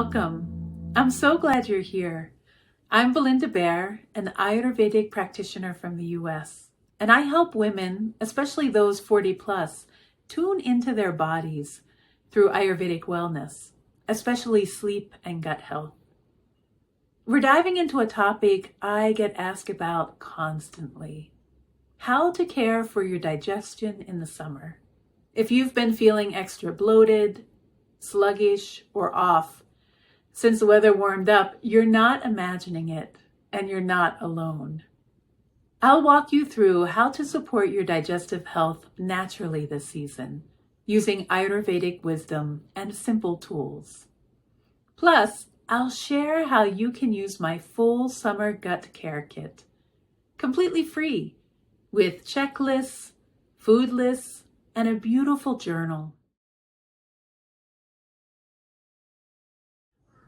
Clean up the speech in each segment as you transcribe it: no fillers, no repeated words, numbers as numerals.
Welcome. I'm so glad you're here. I'm Belinda Bear, an Ayurvedic practitioner from the US, and I help women, especially those 40 plus, tune into their bodies through Ayurvedic wellness, especially sleep and gut health. We're diving into a topic I get asked about constantly: how to care for your digestion in the summer. If you've been feeling extra bloated, sluggish, or off since the weather warmed up, you're not imagining it, and you're not alone. I'll walk you through how to support your digestive health naturally this season, using Ayurvedic wisdom and simple tools. Plus, I'll share how you can use my full Summer Gut Care Kit, completely free, with checklists, food lists, and a beautiful journal.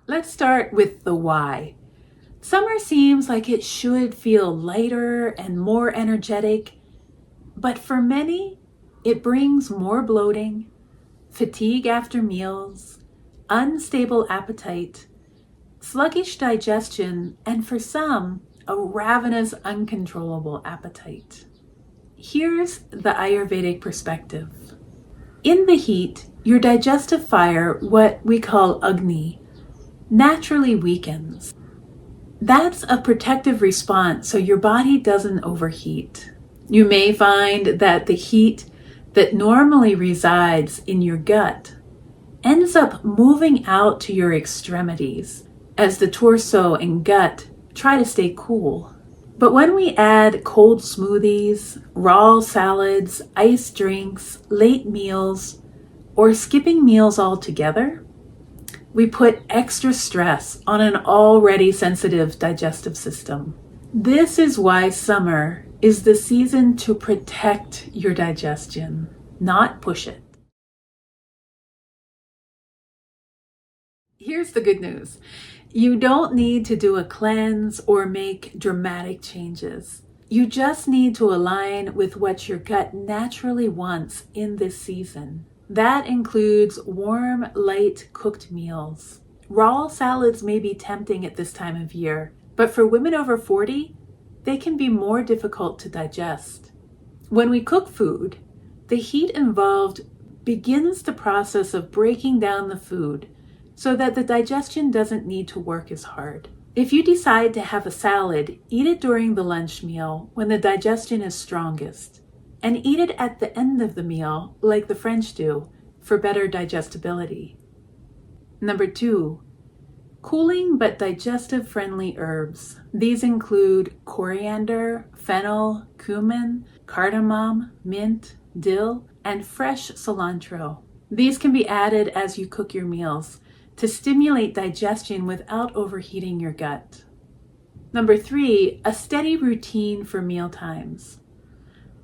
Let's start with the why. Summer seems like it should feel lighter and more energetic, but for many, it brings more bloating, fatigue after meals, unstable appetite, sluggish digestion, and for some, a ravenous, uncontrollable appetite. Here's the Ayurvedic perspective. In the heat, your digestive fire, what we call Agni, naturally weakens. That's a protective response so your body doesn't overheat. You may find that the heat that normally resides in your gut ends up moving out to your extremities as the torso and gut try to stay cool. But when we add cold smoothies, raw salads, iced drinks, late meals, or skipping meals altogether, we put extra stress on an already sensitive digestive system. This is why summer is the season to protect your digestion, not push it. Here's the good news. You don't need to do a cleanse or make dramatic changes. You just need to align with what your gut naturally wants in this season. That includes warm, light cooked meals. Raw salads may be tempting at this time of year, but for women over 40, they can be more difficult to digest. When we cook food, the heat involved begins the process of breaking down the food so that the digestion doesn't need to work as hard. If you decide to have a salad, eat it during the lunch meal when the digestion is strongest. And eat it at the end of the meal, like the French do, for better digestibility. Number 2, cooling but digestive-friendly herbs. These include coriander, fennel, cumin, cardamom, mint, dill, and fresh cilantro. These can be added as you cook your meals to stimulate digestion without overheating your gut. Number 3, a steady routine for meal times.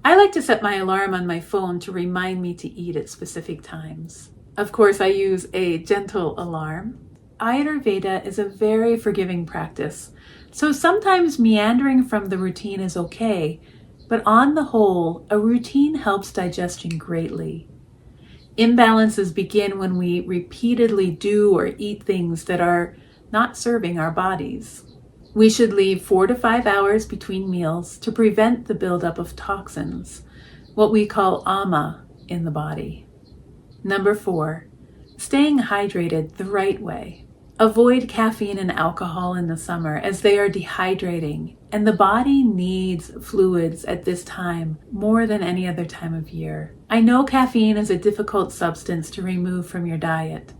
I like to set my alarm on my phone to remind me to eat at specific times. Of course, I use a gentle alarm. Ayurveda is a very forgiving practice, so sometimes meandering from the routine is okay, but on the whole, a routine helps digestion greatly. Imbalances begin when we repeatedly do or eat things that are not serving our bodies. We should leave 4 to 5 hours between meals to prevent the buildup of toxins, what we call ama, in the body. Number 4, staying hydrated the right way. Avoid caffeine and alcohol in the summer as they are dehydrating, and the body needs fluids at this time more than any other time of year. I know caffeine is a difficult substance to remove from your diet,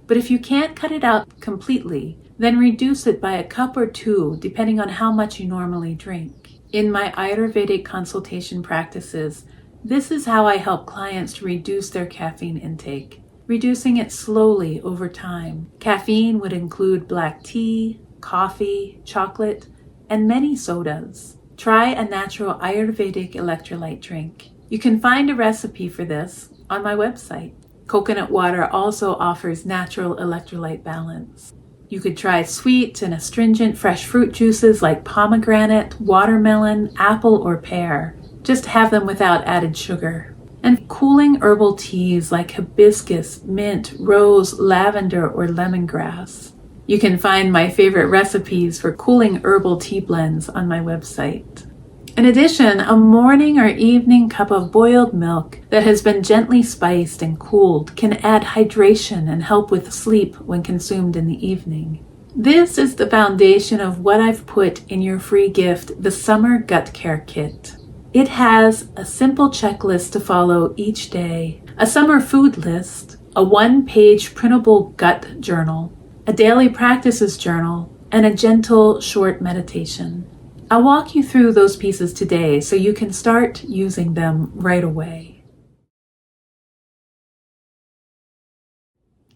but if you can't cut it out completely, then reduce it by a cup or 2, depending on how much you normally drink. In my Ayurvedic consultation practices, this is how I help clients to reduce their caffeine intake, reducing it slowly over time. Caffeine would include black tea, coffee, chocolate, and many sodas. Try a natural Ayurvedic electrolyte drink. You can find a recipe for this on my website. Coconut water also offers natural electrolyte balance. You could try sweet and astringent fresh fruit juices like pomegranate, watermelon, apple, or pear. Just have them without added sugar. And cooling herbal teas like hibiscus, mint, rose, lavender, or lemongrass. You can find my favorite recipes for cooling herbal tea blends on my website. In addition, a morning or evening cup of boiled milk that has been gently spiced and cooled can add hydration and help with sleep when consumed in the evening. This is the foundation of what I've put in your free gift, the Summer Gut Care Kit. It has a simple checklist to follow each day, a summer food list, a one-page printable gut journal, a daily practices journal, and a gentle short meditation. I'll walk you through those pieces today so you can start using them right away.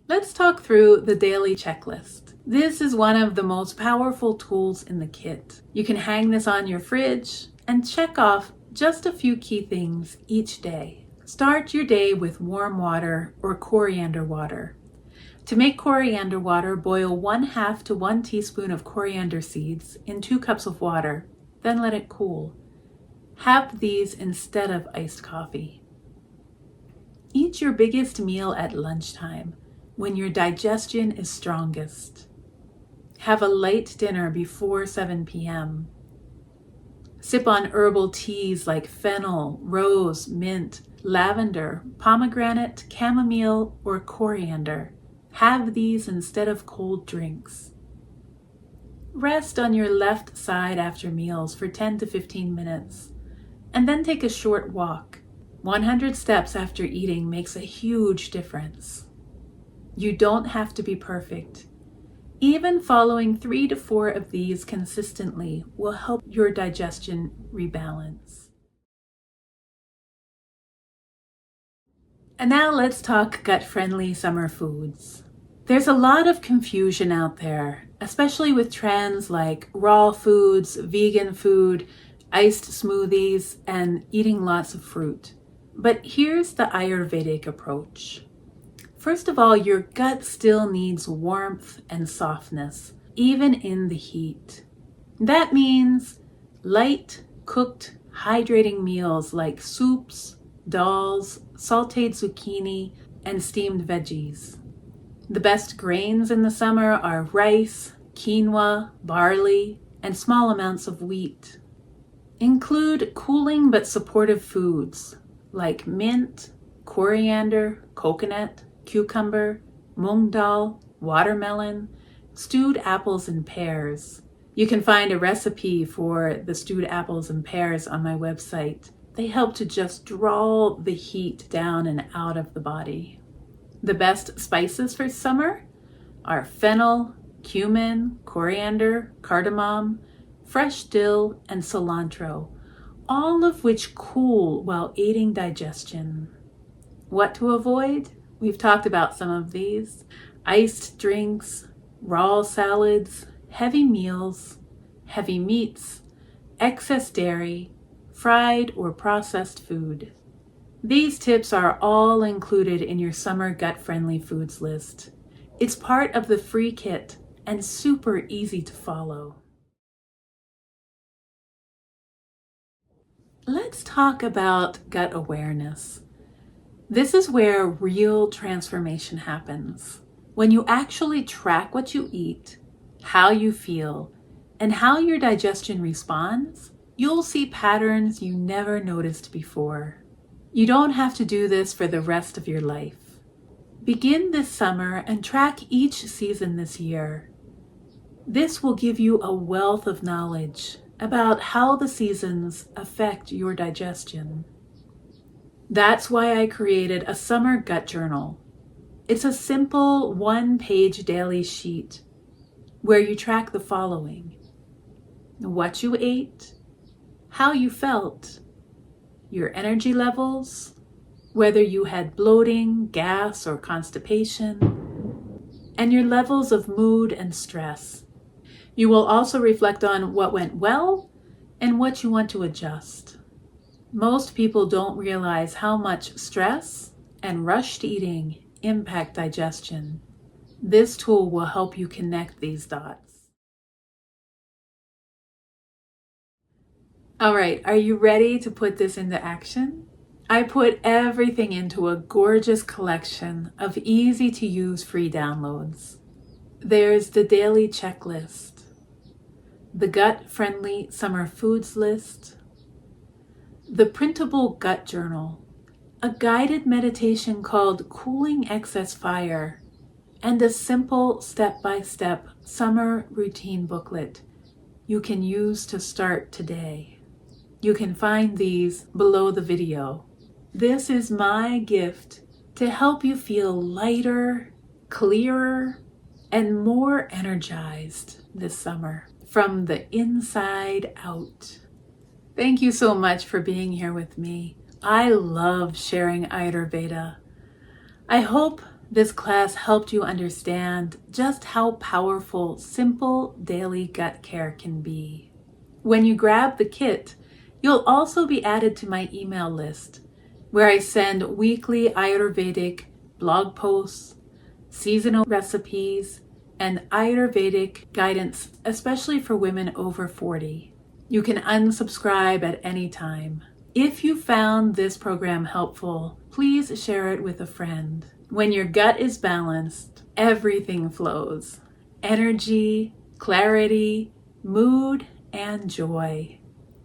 Let's talk through the daily checklist. This is one of the most powerful tools in the kit. You can hang this on your fridge and check off just a few key things each day. Start your day with warm water or coriander water. To make coriander water, boil 1/2 to 1 teaspoon of coriander seeds in 2 cups of water, then let it cool. Have these instead of iced coffee. Eat your biggest meal at lunchtime, when your digestion is strongest. Have a light dinner before 7 p.m. Sip on herbal teas like fennel, rose, mint, lavender, pomegranate, chamomile, or coriander. Have these instead of cold drinks. Rest on your left side after meals for 10 to 15 minutes, and then take a short walk. 100 steps after eating makes a huge difference. You don't have to be perfect. Even following 3 to 4 of these consistently will help your digestion rebalance. And now let's talk gut-friendly summer foods. There's a lot of confusion out there, especially with trends like raw foods, vegan food, iced smoothies, and eating lots of fruit. But here's the Ayurvedic approach. First of all, your gut still needs warmth and softness, even in the heat. That means light, cooked, hydrating meals like soups, dals, sauteed zucchini, and steamed veggies. The best grains in the summer are rice, quinoa, barley, and small amounts of wheat. Include cooling but supportive foods like mint, coriander, coconut, cucumber, mung dal, watermelon, stewed apples and pears. You can find a recipe for the stewed apples and pears on my website. They help to just draw the heat down and out of the body. The best spices for summer are fennel, cumin, coriander, cardamom, fresh dill, and cilantro, all of which cool while aiding digestion. What to avoid? We've talked about some of these. Iced drinks, raw salads, heavy meals, heavy meats, excess dairy, fried or processed food. These tips are all included in your summer gut-friendly foods list. It's part of the free kit and super easy to follow. Let's talk about gut awareness. This is where real transformation happens. When you actually track what you eat, how you feel, and how your digestion responds, you'll see patterns you never noticed before. You don't have to do this for the rest of your life. Begin this summer and track each season this year. This will give you a wealth of knowledge about how the seasons affect your digestion. That's why I created a summer gut journal. It's a simple one-page daily sheet where you track the following: what you ate, how you felt, your energy levels, whether you had bloating, gas, or constipation, and your levels of mood and stress. You will also reflect on what went well and what you want to adjust. Most people don't realize how much stress and rushed eating impact digestion. This tool will help you connect these dots. All right, are you ready to put this into action? I put everything into a gorgeous collection of easy to use free downloads. There's the daily checklist, the gut-friendly summer foods list, the printable gut journal, a guided meditation called Cooling Excess Fire, and a simple step-by-step summer routine booklet you can use to start today. You can find these below the video. This is my gift to help you feel lighter, clearer, and more energized this summer from the inside out. Thank you so much for being here with me. I love sharing Ayurveda. I hope this class helped you understand just how powerful simple daily gut care can be. When you grab the kit, you'll also be added to my email list, where I send weekly Ayurvedic blog posts, seasonal recipes, and Ayurvedic guidance, especially for women over 40. You can unsubscribe at any time. If you found this program helpful, please share it with a friend. When your gut is balanced, everything flows. Energy, clarity, mood, and joy.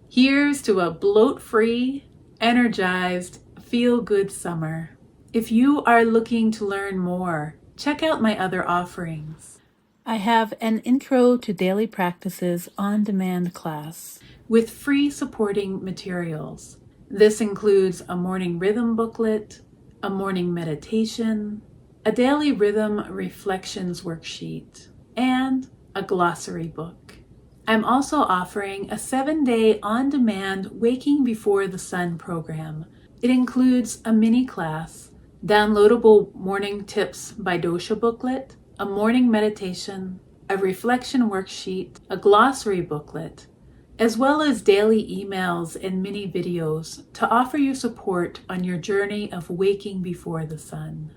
Here's to a bloat-free, energized, feel-good summer. If you are looking to learn more, check out my other offerings. I have an Intro to Daily Practices on-demand class with free supporting materials. This includes a morning rhythm booklet, a morning meditation, a daily rhythm reflections worksheet, and a glossary book. I'm also offering a 7-day on-demand Waking Before the Sun program. It includes a mini class, downloadable morning tips by dosha booklet, a morning meditation, a reflection worksheet, a glossary booklet, as well as daily emails and mini videos to offer you support on your journey of waking before the sun.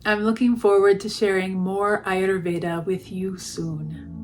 I'm looking forward to sharing more Ayurveda with you soon.